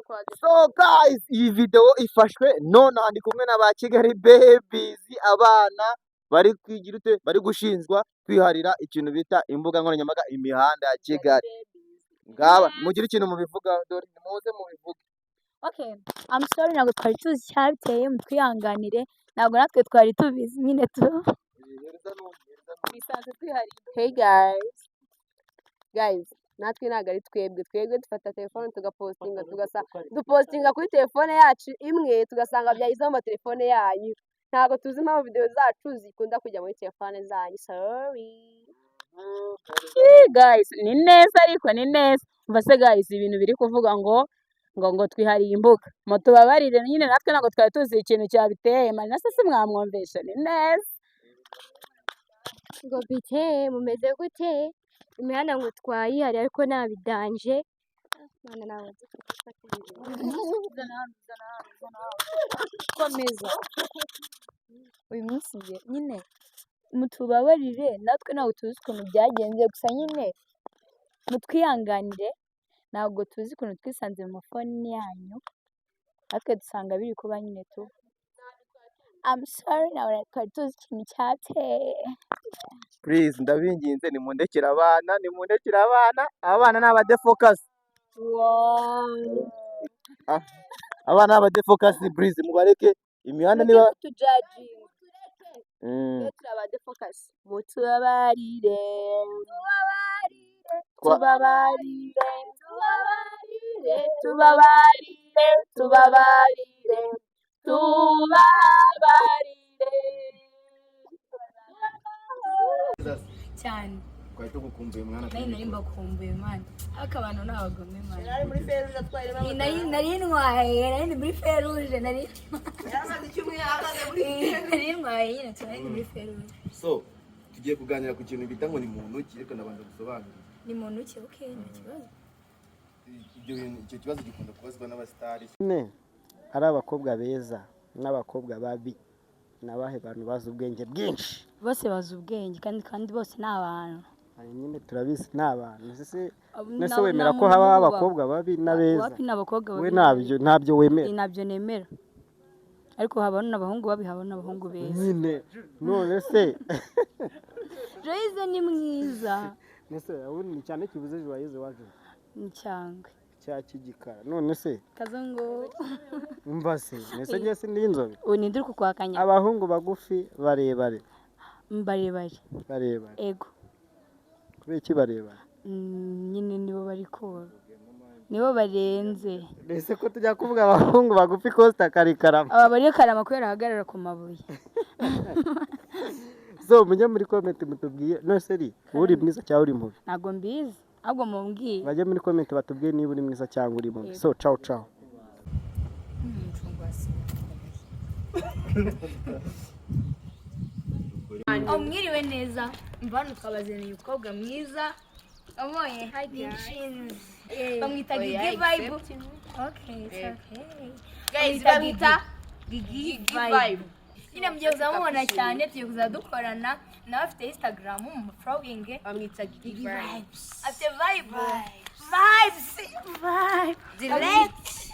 So guys, iyi video ifashwe none ndi kumwe na ba Kigali Babies, abana bari kwigira bari gushinzwa kwiharira ikintu bita imbuga nkoranyambaga imihanda ya Kigali. Ngaba mugira ikintu mubivuga, dore muze mubivuge. Okay, I'm sorry ntabwo twari tuzi cyabiteye, mutwihanganire, ntabwo natwe twari tubizi nyine bisanzwe twihariye. Hey guys, natwe ntabwo ari twebwe dufata telefone tugapostinga, dupostinga kuri telefone yacu imwe tugasanga byayizeho amatelefone yanyu, ntabwo tuzi impamvu video zacu zikunda kujya muri telefone zanyu. Sorry guys, ni neza ariko ni neza umva se guys, ibintu biri kuvuga ngo twihariye imbuga, mutubabarire nyine natwe ntabwo twari tuzi ikintu cyabiteye, mari nase se mwamwumvisha. Ni neza ngo bite mumeze gute, imihanda ngo twayihari ariko nabidanje mwana nawe komeza uyu munsi nyine mutubabarire, natwe ntabwo tuzi ukuntu byagenze, gusa nyine mutwihanganire, ntabwo tuzi ukuntu twisanze mu mafoni yanyu, natwe dusanga biri kuba nyine tu. I'm sorry nawe twari tuzi ikintu cyateye. Please ndabinginze nimundekere abana n'abadefocus. Abana n'abadefocus please mubareke, imihanda niba abadefocus mutubabarire cyane. Kwari tugukumbuye mwana, nari mbakumbuye mwana, ariko abantu n'abagome mwana. Nari muri Feruje twari nari muri Feruje nari muri Feruje. So tugiye kuganira ku kintu bita ngo ni muntu ki, reka nabanza gusobanura ni muntu ki. Okay, nta kibazo. Icyo kibazo gikunda kubazwa n'abastari ari abakobwa beza n'abakobwa babi, nabahe bantu bazi ubwenge bwinshi. Bose bazi ubwenge kandi bose ni abantu. Hari nyine turabizi ni abantu. Nese wemera ko haba abakobwa babi n'abeza? Wapi n'abakobwa babi? We ntabyo wemera? Ntabyo nemera, ariko haba n'abahungu babi, haba n'abahungu beza nyine. None se Joyce ni mwiza. Nese ubundi cyane kibuze Joyce waje ni cyangwe cya kigikara. None se kazungu umva se nese ngiye sindi inzobe. Unindiri kukwakanya abahungu bagufi barebare ego kubera iki barebare? Nyine nibo bari kora, nibo barenze. Nese ko tujya kuvuga abahungu bagufi Costa Karikarama, aba bari karama kubera ahagarara ku mabuye. So munye muri comment mutubwiye nose ri uri mwiza cyangwa uri mubi? Ntago mbizi, ahubwo mumbwiye. Bajye muri comment batubwiye niba uri mwiza cyangwa uri mubi. So ciao. Mwiriwe neza, mvano twabazaniye umukobwa mwiza amoye bamwita Gigi Vibe. Okay, it's okay guys, bamwita Gigi Vibe. Nyine mugiye kuzamubona cyane, tugiye kuzadukorana nawe, afite Instagram mu following bamwita Gigi Vibes. Afite vibes direct.